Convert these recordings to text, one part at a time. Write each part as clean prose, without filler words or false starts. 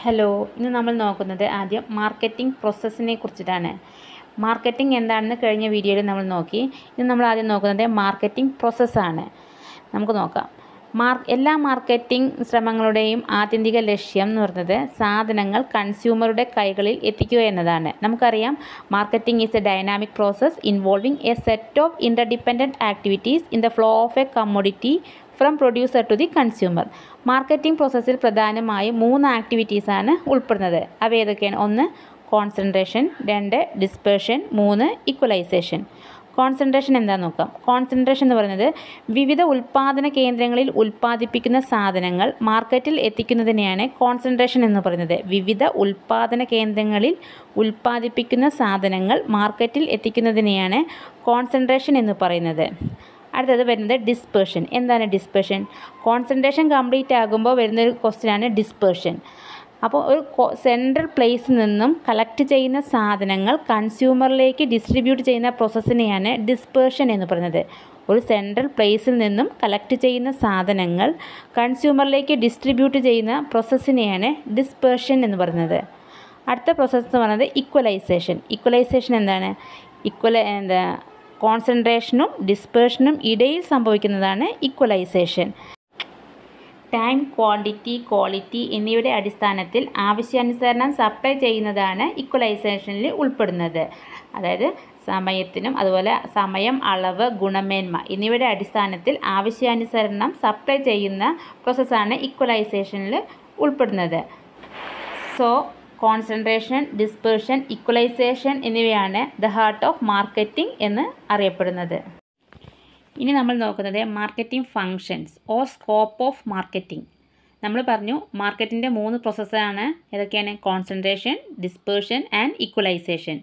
Hello, ഇന്ന് നമ്മൾ നോക്കുന്നത് ആദ്യം മാർക്കറ്റിംഗ് പ്രോസസ്സിനെ കുറിച്ചിട്ടാണ്. മാർക്കറ്റിംഗ് എന്താണെന്ന് കഴിഞ്ഞ വീഡിയോയിൽ നമ്മൾ നോക്കി. ഇന്ന് നമ്മൾ ആദ്യം നോക്കുന്നത് മാർക്കറ്റിംഗ് പ്രോസസ്സാണ്. നമുക്ക് നോക്കാം. എല്ലാ മാർക്കറ്റിംഗ് ശ്രമങ്ങളുടെയും ആത്യന്തിക ലക്ഷ്യം എന്ന് പറയുന്നത് സാധനങ്ങൾ കൺസ്യൂമറുടെ കൈകളിൽ എത്തിക്കുക എന്നതാണ്. നമുക്കറിയാം, marketing is a dynamic process involving a set of interdependent activities in the flow of a commodity from producer to the consumer. Marketing പ്രോസസ്സിൽ പ്രധാനമായും 3 ആക്ടിവിറ്റീസാണ് ഉൾപ്പെടുന്നത്. അവ ഏതൊക്കെയാണ്? 1 കോൺസെൻട്രേഷൻ, 2 ഡിസ്പേർഷൻ, 3 ഇക്വലൈസേഷൻ. കോൺസെൻട്രേഷൻ എന്താണെന്ന് നോക്കാം. കോൺസെൻട്രേഷൻ എന്ന് പറയുന്നത് വിവിധ ഉൽപ്പാദന കേന്ദ്രങ്ങളിൽ ഉൽപ്പാദിപ്പിക്കുന്ന സാധനങ്ങൾ മാർക്കറ്റിൽ എത്തിക്കുന്നതിനെയാണ് കോൺസെൻട്രേഷൻ എന്ന് പറയുന്നത്. വിവിധ ഉൽപ്പാദന കേന്ദ്രങ്ങളിൽ ഉൽപ്പാദിപ്പിക്കുന്ന സാധനങ്ങൾ മാർക്കറ്റിൽ എത്തിക്കുന്നതിനെയാണ് കോൺസെൻട്രേഷൻ എന്ന് പറയുന്നത്. അടുത്തത് വരുന്നത് ഡിസ്പേർഷൻ. എന്താണ് ഡിസ്പേർഷൻ? കോൺസെൻട്രേഷൻ കംപ്ലീറ്റ് ആകുമ്പോൾ വരുന്നൊരു ക്വസ്റ്റ്യനാണ് ഡിസ്പേർഷൻ. അപ്പോൾ ഒരു സെൻട്രൽ പ്ലേസിൽ നിന്നും കളക്ട് ചെയ്യുന്ന സാധനങ്ങൾ കൺസ്യൂമറിലേക്ക് ഡിസ്ട്രിബ്യൂട്ട് ചെയ്യുന്ന പ്രോസസ്സിനെയാണ് ഡിസ്പേർഷൻ എന്ന് പറയുന്നത്. ഒരു സെൻട്രൽ പ്ലേസിൽ നിന്നും കളക്ട് ചെയ്യുന്ന സാധനങ്ങൾ കൺസ്യൂമറിലേക്ക് ഡിസ്ട്രിബ്യൂട്ട് ചെയ്യുന്ന പ്രോസസ്സിനെയാണ് ഡിസ്പേർഷൻ എന്ന് പറയുന്നത്. അടുത്ത പ്രോസസ്സ് എന്ന് പറയുന്നത് ഇക്വലൈസേഷൻ. ഇക്വലൈസേഷൻ എന്താണ്? കോൺസെൻട്രേഷനും ഡിസ്പേർഷനും ഇടയിൽ സംഭവിക്കുന്നതാണ് ഇക്വലൈസേഷൻ. ടൈം, ക്വാണ്ടിറ്റി, ക്വാളിറ്റി എന്നിവയുടെ അടിസ്ഥാനത്തിൽ ആവശ്യാനുസരണം സപ്ലൈ ചെയ്യുന്നതാണ് ഇക്വലൈസേഷനിൽ ഉൾപ്പെടുന്നത്. അതായത് സമയത്തിനും അതുപോലെ സമയം, അളവ്, ഗുണമേന്മ എന്നിവയുടെ അടിസ്ഥാനത്തിൽ ആവശ്യാനുസരണം സപ്ലൈ ചെയ്യുന്ന പ്രോസസ്സാണ് ഇക്വലൈസേഷനിൽ ഉൾപ്പെടുന്നത്. സോ കോൺസെൻട്രേഷൻ, ഡിസ്പേർഷൻ, ഇക്വലൈസേഷൻ എന്നിവയാണ് ദ ഹാർട്ട് ഓഫ് മാർക്കറ്റിംഗ് എന്ന് അറിയപ്പെടുന്നത്. ഇനി നമ്മൾ നോക്കുന്നത് marketing functions or scope of marketing. നമ്മൾ പറഞ്ഞു മാർക്കറ്റിൻ്റെ 3 പ്രോസസ്സാണ്. ഏതൊക്കെയാണ്? Concentration, dispersion and equalisation.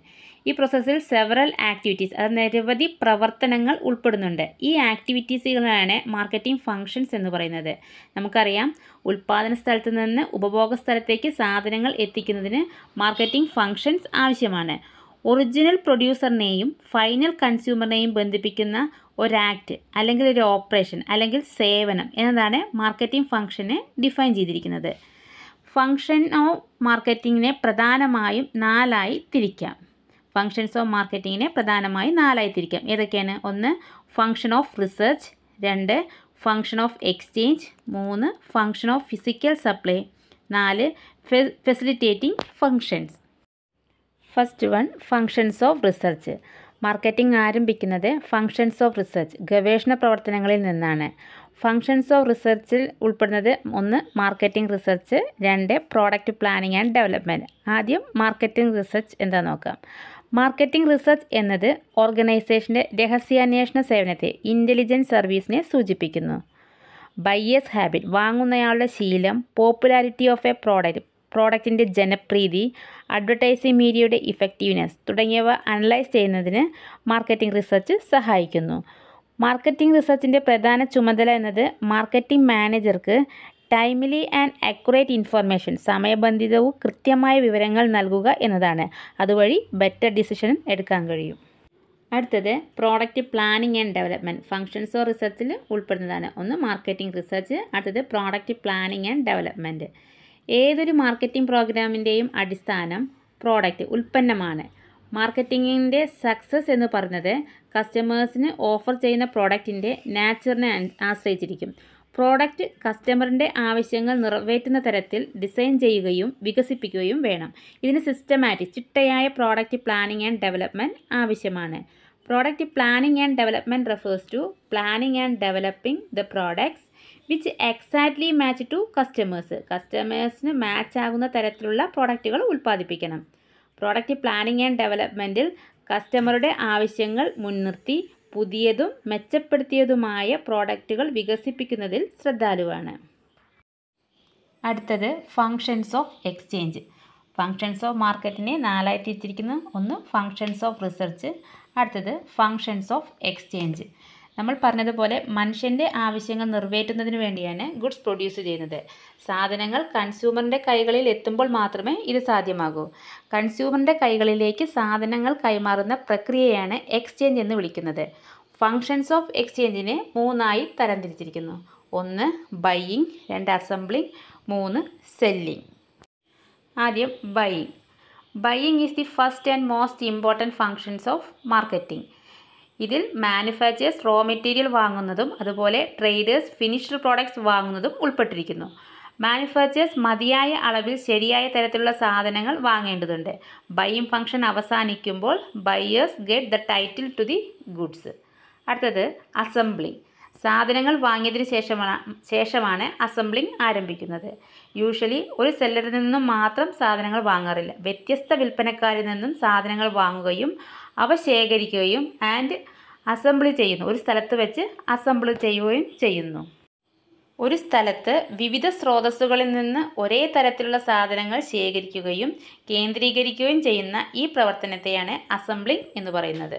ഈ പ്രോസസ്സിൽ സെവറൽ ആക്ടിവിറ്റീസ്, അത് നിരവധി പ്രവർത്തനങ്ങൾ ഉൾപ്പെടുന്നുണ്ട്. ഈ ആക്ടിവിറ്റീസുകളാണ് മാർക്കറ്റിംഗ് ഫങ്ഷൻസ് എന്ന് പറയുന്നത്. നമുക്കറിയാം, ഉൽപ്പാദന സ്ഥലത്ത് നിന്ന് ഉപഭോഗ സ്ഥലത്തേക്ക് സാധനങ്ങൾ എത്തിക്കുന്നതിന് മാർക്കറ്റിംഗ് ഫങ്ഷൻസ് ആവശ്യമാണ്. ഒറിജിനൽ പ്രൊഡ്യൂസറിനെയും ഫൈനൽ കൺസ്യൂമറിനെയും ബന്ധിപ്പിക്കുന്ന ഒരു ആക്ട് അല്ലെങ്കിൽ ഒരു ഓപ്പറേഷൻ അല്ലെങ്കിൽ സേവനം എന്നതാണ് മാർക്കറ്റിംഗ് ഫങ്ഷനെ ഡിഫൈൻ ചെയ്തിരിക്കുന്നത്. ഫങ്ഷൻ ഓഫ് മാർക്കറ്റിങ്ങിനെ പ്രധാനമായും 4ആയി തിരിക്കാം. ഫങ്ഷൻസ് ഓഫ് മാർക്കറ്റിങ്ങിനെ പ്രധാനമായും 4ആയി തിരിക്കാം. ഏതൊക്കെയാണ്? 1 function of research, 2 function of exchange, 3 function of physical supply, 4 facilitating functions. First one, functions of research. Marketing ആരംഭിക്കുന്നത് ഫങ്ഷൻസ് ഓഫ് റിസർച്ച്, ഗവേഷണ പ്രവർത്തനങ്ങളിൽ നിന്നാണ്. ഫങ്ഷൻസ് ഓഫ് റിസർച്ചിൽ ഉൾപ്പെടുന്നത് 1 marketing research, 2 product planning and development. ആദ്യം marketing research എന്താണെന്ന് നോക്കാം. Marketing research എന്നത് ഓർഗനൈസേഷൻ്റെ രഹസ്യാന്വേഷണ സേവനത്തെ, ഇൻ്റലിജൻസ് സർവീസിനെ സൂചിപ്പിക്കുന്നു. ബയേഴ്സ് ഹാബിറ്റ്, വാങ്ങുന്നയാളുടെ ശീലം, പോപ്പുലാരിറ്റി ഓഫ് എ പ്രോഡക്റ്റിൻ്റെ ജനപ്രീതി, അഡ്വർടൈസിംഗ് മീഡിയയുടെ ഇഫക്റ്റീവ്നെസ് തുടങ്ങിയവ അനലൈസ് ചെയ്യുന്നതിന് മാർക്കറ്റിംഗ് റിസർച്ച് സഹായിക്കുന്നു. മാർക്കറ്റിംഗ് റിസർച്ചിൻ്റെ പ്രധാന ചുമതല എന്നത് മാർക്കറ്റിംഗ് മാനേജർക്ക് ടൈംലി ആൻഡ് അക്യുറേറ്റ് ഇൻഫർമേഷൻ, സമയബന്ധിതവും കൃത്യമായ വിവരങ്ങൾ നൽകുക എന്നതാണ്. അതുവഴി ബെറ്റർ ഡിസിഷൻ എടുക്കാൻ കഴിയും. അടുത്തത് product planning and development. Functions of റിസർച്ചിൽ ഉൾപ്പെടുന്നതാണ്. 1 മാർക്കറ്റിംഗ് റിസർച്ച്, അടുത്തത് പ്രോഡക്റ്റ് പ്ലാനിംഗ് ആൻഡ് ഡെവലപ്മെൻറ്റ്. ഏതൊരു മാർക്കറ്റിംഗ് പ്രോഗ്രാമിൻ്റെയും അടിസ്ഥാനം പ്രോഡക്റ്റ്, ഉൽപ്പന്നമാണ്. മാർക്കറ്റിങ്ങിൻ്റെ സക്സസ് എന്ന് പറയുന്നത് കസ്റ്റമേഴ്സിന് ഓഫർ ചെയ്യുന്ന പ്രോഡക്റ്റിൻ്റെ നാച്ചറിനെ ആശ്രയിച്ചിരിക്കും. പ്രോഡക്റ്റ് കസ്റ്റമറിൻ്റെ ആവശ്യങ്ങൾ നിറവേറ്റുന്ന തരത്തിൽ ഡിസൈൻ ചെയ്യുകയും വികസിപ്പിക്കുകയും വേണം. ഇതിന് സിസ്റ്റമാറ്റിക്, ചിട്ടയായ പ്രോഡക്റ്റ് പ്ലാനിംഗ് ആൻഡ് ഡെവലപ്മെൻറ്റ് ആവശ്യമാണ്. Product planning and development refers to planning and developing the products which exactly match to customers. കസ്റ്റമേഴ്സിന് മാച്ച് ആകുന്ന തരത്തിലുള്ള പ്രോഡക്റ്റുകൾ ഉൽപ്പാദിപ്പിക്കണം. പ്രോഡക്റ്റ് പ്ലാനിംഗ് ആൻഡ് ഡെവലപ്മെൻറ്റിൽ കസ്റ്റമറുടെ ആവശ്യങ്ങൾ മുൻനിർത്തി പുതിയതും മെച്ചപ്പെടുത്തിയതുമായ പ്രോഡക്റ്റുകൾ വികസിപ്പിക്കുന്നതിൽ ശ്രദ്ധാലുവാണ്. അടുത്തത് functions of exchange. Functions of മാർക്കറ്റിനെ 4ആയി തിരിച്ചിരിക്കുന്നു. 1 ഫങ്ഷൻസ് ഓഫ് റിസർച്ച്, അടുത്തത് ഫങ്ഷൻസ് ഓഫ് എക്സ്ചേഞ്ച്. നമ്മൾ പറഞ്ഞതുപോലെ മനുഷ്യൻ്റെ ആവശ്യങ്ങൾ നിറവേറ്റുന്നതിന് വേണ്ടിയാണ് ഗുഡ്സ് പ്രൊഡ്യൂസ് ചെയ്യുന്നത്. സാധനങ്ങൾ കൺസ്യൂമറിൻ്റെ കൈകളിൽ എത്തുമ്പോൾ മാത്രമേ ഇത് സാധ്യമാകൂ. കൺസ്യൂമറിൻ്റെ കൈകളിലേക്ക് സാധനങ്ങൾ കൈമാറുന്ന പ്രക്രിയയാണ് എക്സ്ചേഞ്ച് എന്ന് വിളിക്കുന്നത്. ഫങ്ഷൻസ് ഓഫ് എക്സ്ചേഞ്ചിനെ 3ആയി തരംതിരിച്ചിരിക്കുന്നു. 1 ബൈയിങ്, 2 അസംബ്ലിങ്, 3 സെല്ലിങ്. ആദ്യം buying. Buying is the first and most important functions of marketing. ഇതിൽ മാനുഫാക്ചേഴ്സ് റോ മെറ്റീരിയൽ വാങ്ങുന്നതും അതുപോലെ ട്രേഡേഴ്സ് ഫിനിഷ്ഡ് പ്രോഡക്ട്സ് വാങ്ങുന്നതും ഉൾപ്പെട്ടിരിക്കുന്നു. മാനുഫാക്ചേഴ്സ് മതിയായ അളവിൽ ശരിയായ തരത്തിലുള്ള സാധനങ്ങൾ വാങ്ങേണ്ടതുണ്ട്. ബൈയിങ് ഫംഗ്ഷൻ അവസാനിക്കുമ്പോൾ buyers get the title to the goods. അടുത്തത് അസംബ്ലിംഗ്. സാധനങ്ങൾ വാങ്ങിയതിന് ശേഷമാണ് അസംബ്ലിംഗ് ആരംഭിക്കുന്നത്. യൂഷ്വലി ഒരു സെല്ലറിൽ നിന്നും മാത്രം സാധനങ്ങൾ വാങ്ങാറില്ല. വ്യത്യസ്ത വിൽപ്പനക്കാരിൽ നിന്നും സാധനങ്ങൾ വാങ്ങുകയും അവ ശേഖരിക്കുകയും ആൻഡ് അസംബിൾ ചെയ്യുന്നു. ഒരു സ്ഥലത്ത് വെച്ച് അസംബിൾ ചെയ്യുകയും ചെയ്യുന്നു. ഒരു സ്ഥലത്ത് വിവിധ സ്രോതസ്സുകളിൽ നിന്ന് ഒരേ തരത്തിലുള്ള സാധനങ്ങൾ ശേഖരിക്കുകയും കേന്ദ്രീകരിക്കുകയും ചെയ്യുന്ന ഈ പ്രവർത്തനത്തെയാണ് അസംബ്ലിംഗ് എന്ന് പറയുന്നത്.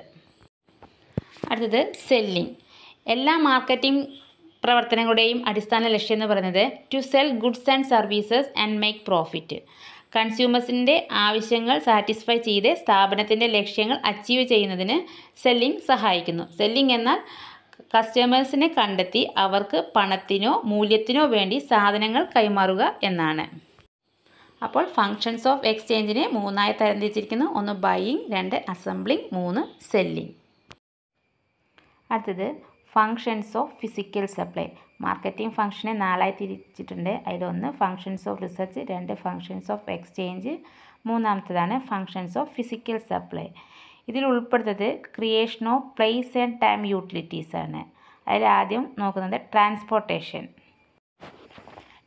അടുത്തത് സെല്ലിംഗ്. എല്ലാ മാർക്കറ്റിംഗ് പ്രവർത്തനങ്ങളുടെയും അടിസ്ഥാന ലക്ഷ്യം എന്ന് പറയുന്നത് to sell goods and services and make profit. കൺസ്യൂമേഴ്സിൻ്റെ ആവശ്യങ്ങൾ സാറ്റിസ്ഫൈ ചെയ്ത് സ്ഥാപനത്തിൻ്റെ ലക്ഷ്യങ്ങൾ അച്ചീവ് ചെയ്യുന്നതിന് സെല്ലിംഗ് സഹായിക്കുന്നു. സെല്ലിംഗ് എന്നാൽ കസ്റ്റമേഴ്സിനെ കണ്ടെത്തി അവർക്ക് പണത്തിനോ മൂല്യത്തിനോ വേണ്ടി സാധനങ്ങൾ കൈമാറുക എന്നാണ്. അപ്പോൾ ഫങ്ഷൻസ് ഓഫ് എക്സ്ചേഞ്ചിനെ 3 തരംതിരിച്ചിരിക്കുന്നു. 1 ബൈയിങ്, 2 അസംബ്ലിംഗ്, 3 സെല്ലിംഗ്. അടുത്തത് functions of physical supply. Marketing ഫംഗ്ഷനെ 4 തിരിച്ചിട്ടുണ്ട്. അതിലൊന്ന് functions of research, 2 functions of exchange, 3 functions of physical supply. ഇതിൽ ഉൾപ്പെടുത്തത് creation of place and time utilities ആണ്. അതിലാദ്യം നോക്കുന്നത് ട്രാൻസ്പോർട്ടേഷൻ.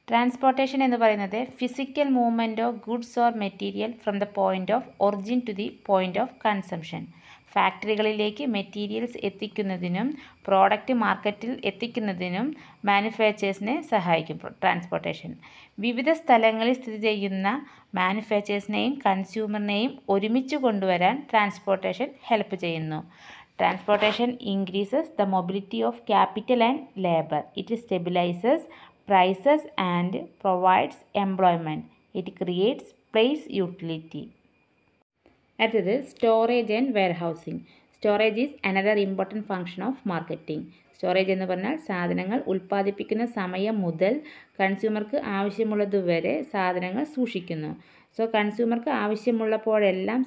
ട്രാൻസ്പോർട്ടേഷൻ എന്ന് പറയുന്നത് physical movement of goods or material from the point of origin to the point of consumption. ഫാക്ടറികളിലേക്ക് materials എത്തിക്കുന്നതിനും product മാർക്കറ്റിൽ എത്തിക്കുന്നതിനും മാനുഫാക്ചേഴ്സിനെ സഹായിക്കും ട്രാൻസ്പോർട്ടേഷൻ. വിവിധ സ്ഥലങ്ങളിൽ സ്ഥിതി ചെയ്യുന്ന മാനുഫാക്ചേഴ്സിനെയും കൺസ്യൂമറിനെയും ഒരുമിച്ച് കൊണ്ടുവരാൻ ട്രാൻസ്പോർട്ടേഷൻ ഹെൽപ്പ് ചെയ്യുന്നു. Transportation increases the mobility of capital and labour. It stabilises prices and provides employment. It creates place utility. അടുത്തത് storage and warehousing. Storage is another important function of marketing. Storage എന്ന് പറഞ്ഞാൽ സാധനങ്ങൾ ഉൽപ്പാദിപ്പിക്കുന്ന സമയം മുതൽ കൺസ്യൂമർക്ക് ആവശ്യമുള്ളതുവരെ സാധനങ്ങൾ സൂക്ഷിക്കുന്നു. സോ കൺസ്യൂമർക്ക് ആവശ്യമുള്ളപ്പോഴെല്ലാം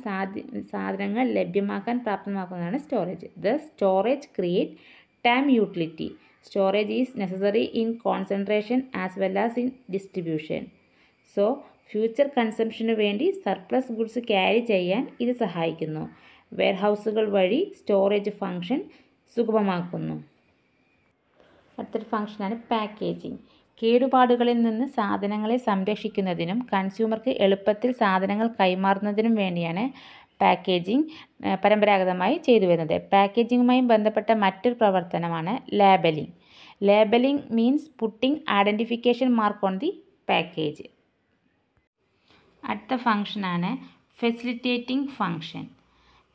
സാധനങ്ങൾ ലഭ്യമാക്കാൻ പ്രാപ്തമാക്കുന്നതാണ് storage. The storage create time utility. Storage is necessary in concentration as well as in distribution. So future കൺസംഷന് വേണ്ടി സർപ്ലസ് ഗുഡ്സ് ക്യാരി ചെയ്യാൻ ഇത് സഹായിക്കുന്നു. വെയർഹൗസുകൾ വഴി സ്റ്റോറേജ് ഫംഗ്ഷൻ സുഗമമാക്കുന്നു. അടുത്തൊരു ഫംഗ്ഷനാണ് പാക്കേജിംഗ്. കേടുപാടുകളിൽ നിന്ന് സാധനങ്ങളെ സംരക്ഷിക്കുന്നതിനും കൺസ്യൂമർക്ക് എളുപ്പത്തിൽ സാധനങ്ങൾ കൈമാറുന്നതിനും വേണ്ടിയാണ് പാക്കേജിംഗ് പരമ്പരാഗതമായി ചെയ്തു വരുന്നത്. പാക്കേജിങ്ങുമായി ബന്ധപ്പെട്ട മറ്റൊരു പ്രവർത്തനമാണ് labelling. Labelling means putting identification mark on the package. അടുത്ത ഫംഗ്ഷനാണ് facilitating function.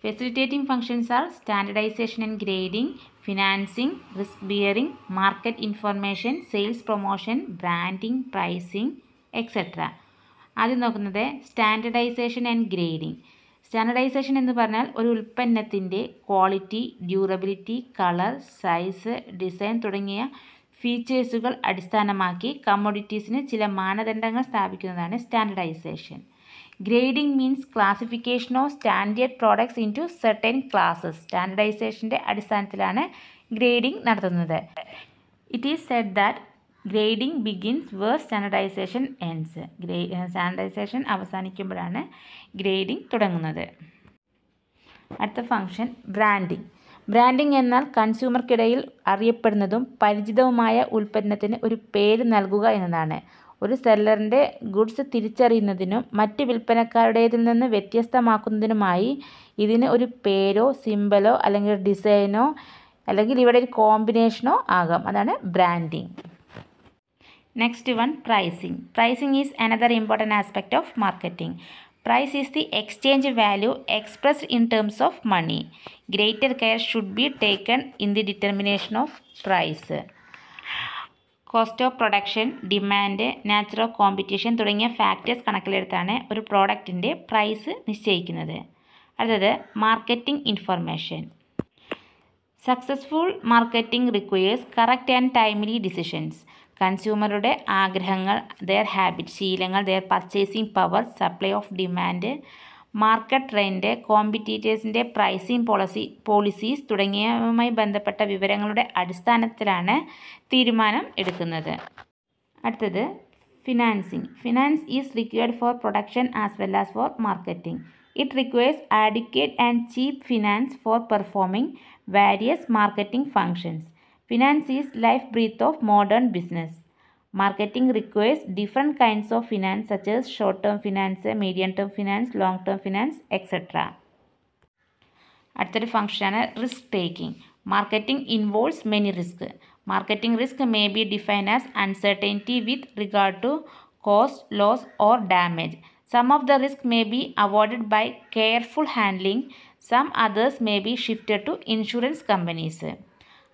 Facilitating functions are standardisation and grading, financing, risk bearing, market information, sales promotion, branding, pricing etcetera. ആദ്യം നോക്കുന്നത് സ്റ്റാൻഡർഡൈസേഷൻ ആൻഡ് ഗ്രേഡിംഗ്. സ്റ്റാൻഡർഡൈസേഷൻ എന്ന് പറഞ്ഞാൽ ഒരു ഉൽപ്പന്നത്തിൻ്റെ quality, durability, colour, size, design തുടങ്ങിയ ഫീച്ചേഴ്സുകൾ അടിസ്ഥാനമാക്കി കമ്മോഡിറ്റീസിന് ചില മാനദണ്ഡങ്ങൾ സ്ഥാപിക്കുന്നതാണ് standardisation. Grading means classification of standard products into certain classes. സ്റ്റാൻഡർഡൈസേഷൻ്റെ അടിസ്ഥാനത്തിലാണ് ഗ്രേഡിംഗ് നടത്തുന്നത്. It is said that grading begins where standardisation ends. Standardisation അവസാനിക്കുമ്പോഴാണ് ഗ്രേഡിംഗ് തുടങ്ങുന്നത്. അടുത്ത ഫംഗ്ഷൻ ബ്രാൻഡിംഗ്. ബ്രാൻഡിംഗ് എന്നാൽ കൺസ്യൂമർക്കിടയിൽ അറിയപ്പെടുന്നതും പരിചിതവുമായ ഉൽപ്പന്നത്തിന് ഒരു പേര് നൽകുക എന്നതാണ്. ഒരു സെല്ലറിൻ്റെ ഗുഡ്സ് തിരിച്ചറിയുന്നതിനും മറ്റ് വിൽപ്പനക്കാരുടേതിൽ നിന്ന് വ്യത്യസ്തമാക്കുന്നതിനുമായി ഇതിന് ഒരു പേരോ സിംബലോ അല്ലെങ്കിൽ ഡിസൈനോ അല്ലെങ്കിൽ ഇവിടെ ഒരു കോമ്പിനേഷനോ ആകാം. അതാണ് branding. Next one pricing. Pricing is another important aspect of marketing. Price is the exchange value expressed in terms of money. Greater care should be taken in the determination of price. Cost of production, demand, nature of competition തുടങ്ങിയ factors കണക്കിലെടുത്താണ് ഒരു പ്രോഡക്റ്റിൻ്റെ price നിശ്ചയിക്കുന്നത്. അടുത്തത് marketing information. Successful marketing requires correct and timely decisions. കൺസ്യൂമറുടെ ആഗ്രഹങ്ങൾ, their habit, ശീലങ്ങൾ, their purchasing power, supply of demand, market trend, കോമ്പറ്റീറ്റേഴ്സിൻ്റെ പ്രൈസിംഗ് പോളിസീസ് തുടങ്ങിയവയുമായി ബന്ധപ്പെട്ട വിവരങ്ങളുടെ അടിസ്ഥാനത്തിലാണ് തീരുമാനം എടുക്കുന്നത്. അടുത്തത് financing. Finance is required for production as well as for marketing. It requires adequate and cheap finance for performing various marketing functions. Finance is life breath of modern business. Marketing requires different kinds of finance such as short-term finance, medium-term finance, long-term finance, etc. അടുത്തൊരു ഫംഗ്ഷനാണ് risk taking. Marketing involves many risk. Marketing risk may be defined as uncertainty with regard to cost, loss or damage. Some of the risk may be avoided by careful handling. Some others may be shifted to insurance companies.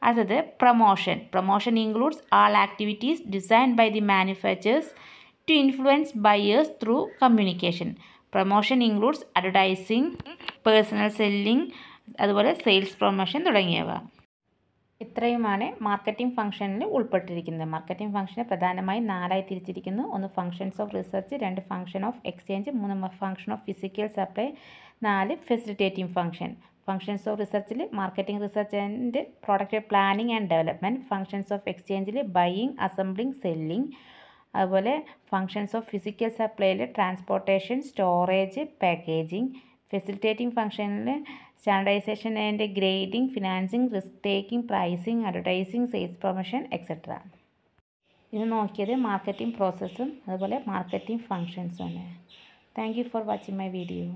അടുത്തത് promotion. Promotion includes all activities designed by the manufacturers to influence buyers through communication. Promotion includes advertising, personal selling, അതുപോലെ sales promotion തുടങ്ങിയവ. ഇത്രയുമാണ് marketing ഫംഗ്ഷനിൽ ഉൾപ്പെട്ടിരിക്കുന്നത്. Marketing ഫംഗ്ഷനെ പ്രധാനമായും 4ആയി തിരിച്ചിരിക്കുന്നു. 1 functions of research, 2 function of exchange, 3 function of physical supply, 4 facilitating function. Functions of റിസർച്ചിൽ marketing research and product planning and development. Functions of എക്സ്ചേഞ്ചിൽ ബൈയിങ്, അസംബ്ലിംഗ്, സെല്ലിംഗ്. അതുപോലെ ഫംഗ്ഷൻസ് ഓഫ് ഫിസിക്കൽ സപ്ലൈയിൽ transportation, storage, packaging. Facilitating ഫംഗ്ഷനിൽ standardisation and grading, financing, risk taking, pricing, advertising, sales promotion, etcetera. ഇത് നോക്കിയത് marketing പ്രോസസ്സും അതുപോലെ marketing ഫംഗ്ഷൻസും ആണ്. Thank you for watching my video.